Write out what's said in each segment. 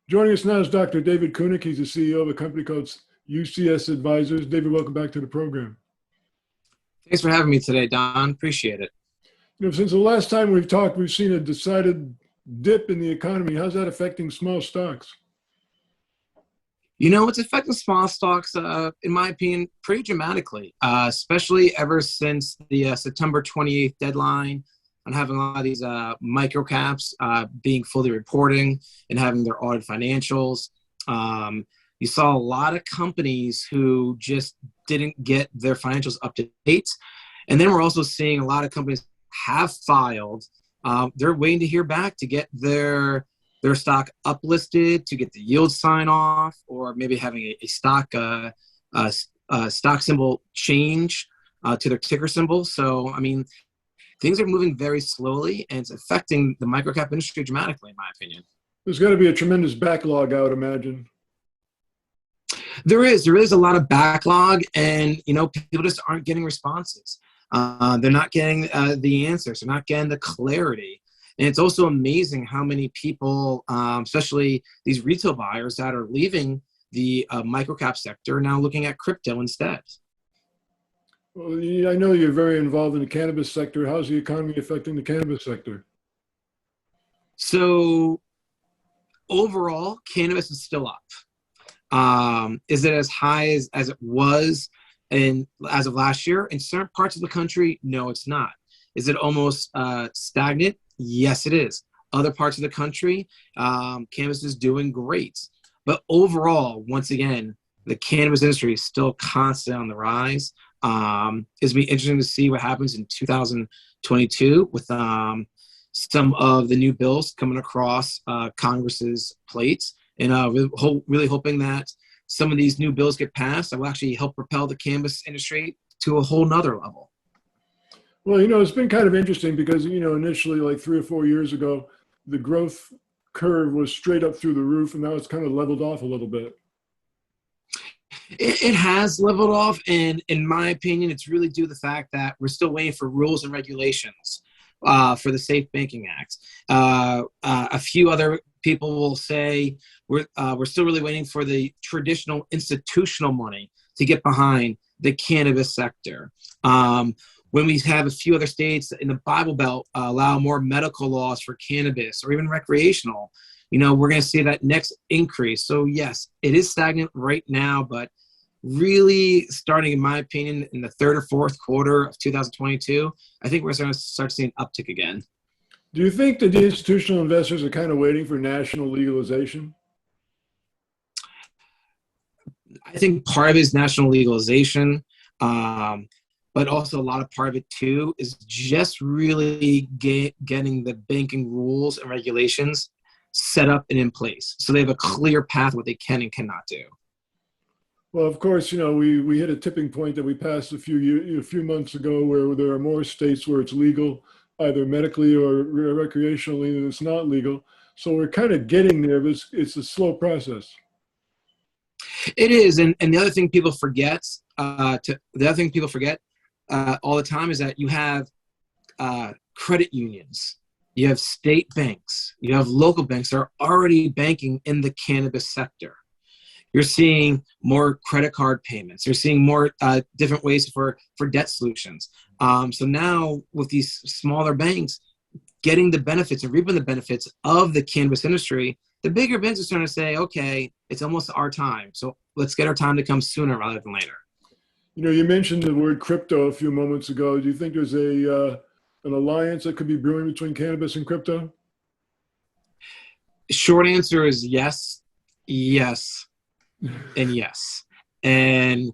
Joining us now is Dr. David Cunic. He's the CEO of a company called UCS Advisors. David, welcome back to the program. Thanks for having me today, Don. Appreciate it. Since the last time we've talked, we've seen a decided dip in the economy. How's that affecting small stocks? It's affecting small stocks, in my opinion, pretty dramatically, especially ever since the September 28th deadline on having a lot of these micro caps being fully reporting and having their audit financials. You saw a lot of companies who just didn't get their financials up to date. And then we're also seeing a lot of companies have filed. They're waiting to hear back to get their stock uplisted, to get the yield sign off, or maybe having a stock symbol change to their ticker symbol. So, things are moving very slowly, and it's affecting the microcap industry dramatically, in my opinion. There's got to be a tremendous backlog, I would imagine. There is a lot of backlog, and people just aren't getting responses. They're not getting the answers. They're not getting the clarity. And it's also amazing how many people, especially these retail buyers that are leaving the microcap sector, are now looking at crypto instead. Well, I know you're very involved in the cannabis sector. How's the economy affecting the cannabis sector? So overall, cannabis is still up. Is it as high as it was as of last year? In certain parts of the country, no, it's not. Is it almost stagnant? Yes, it is. Other parts of the country, cannabis is doing great. But overall, once again, the cannabis industry is still constantly on the rise. It'll be interesting to see what happens in 2022 with some of the new bills coming across Congress's plates. And really hoping that some of these new bills get passed that will actually help propel the cannabis industry to a whole nother level. Well, it's been kind of interesting because, initially like 3 or 4 years ago, the growth curve was straight up through the roof, and now it's kind of leveled off a little bit. It has leveled off, and in my opinion, it's really due to the fact that we're still waiting for rules and regulations for the Safe Banking Act. A few other people will say we're still really waiting for the traditional institutional money to get behind the cannabis sector. When we have a few other states in the Bible Belt allow more medical laws for cannabis or even recreational, we're going to see that next increase. So yes, it is stagnant right now, but really starting, in my opinion, in the third or fourth quarter of 2022, I think we're going to start seeing an uptick again. Do you think that the institutional investors are kind of waiting for national legalization? I think part of it is national legalization. But also a lot of part of it too is just really getting the banking rules and regulations set up and in place, so they have a clear path what they can and cannot do. Well, of course, we hit a tipping point that we passed a few months ago, where there are more states where it's legal, either medically or recreationally, and it's not legal. So we're kind of getting there, but it's a slow process. It is, and the other thing people forget all the time is that you have credit unions, you have state banks, you have local banks that are already banking in the cannabis sector. You're seeing more credit card payments. You're seeing more different ways for debt solutions. So now with these smaller banks getting the benefits and reaping the benefits of the cannabis industry, the bigger banks are starting to say, okay, it's almost our time. So let's get our time to come sooner rather than later. You mentioned the word crypto a few moments ago. Do you think there's an alliance that could be brewing between cannabis and crypto? Short answer is yes, and yes. And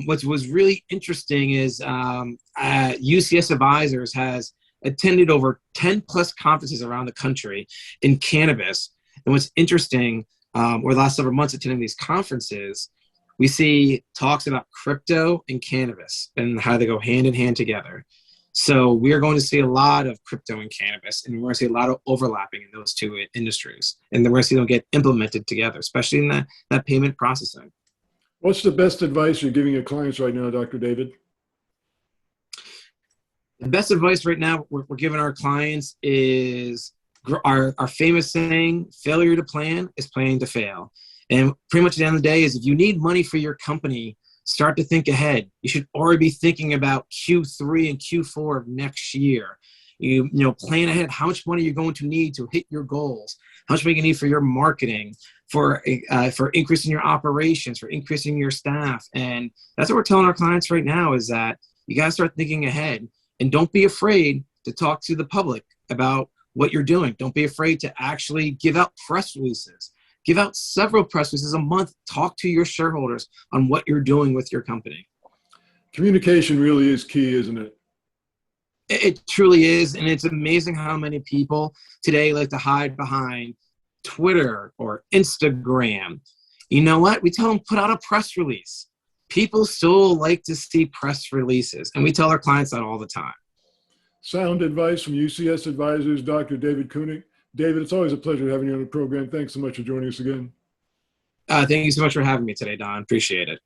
what was really interesting is UCS Advisors has attended over 10 plus conferences around the country in cannabis. And what's interesting, over the last several months attending these conferences, we see talks about crypto and cannabis and how they go hand in hand together. So we are going to see a lot of crypto and cannabis, and we're going to see a lot of overlapping in those two industries. And then we're going to see them get implemented together, especially in that payment processing. What's the best advice you're giving your clients right now, Dr. David? The best advice right now we're giving our clients is Our famous saying, failure to plan is planning to fail. And pretty much at the end of the day is if you need money for your company, start to think ahead. You should already be thinking about Q3 and Q4 of next year. You know, plan ahead how much money you're going to need to hit your goals, how much money you need for your marketing, for increasing your operations, for increasing your staff. And that's what we're telling our clients right now is that you got to start thinking ahead, and don't be afraid to talk to the public about what you're doing. Don't be afraid to actually give out press releases. Give out several press releases a month. Talk to your shareholders on what you're doing with your company. Communication really is key, isn't it? It truly is. And it's amazing how many people today like to hide behind Twitter or Instagram. You know what? We tell them put out a press release. People still like to see press releases. And we tell our clients that all the time. Sound advice from UCS Advisors, Dr. David Cunic. David, it's always a pleasure having you on the program. Thanks so much for joining us again. Thank you so much for having me today, Don. Appreciate it.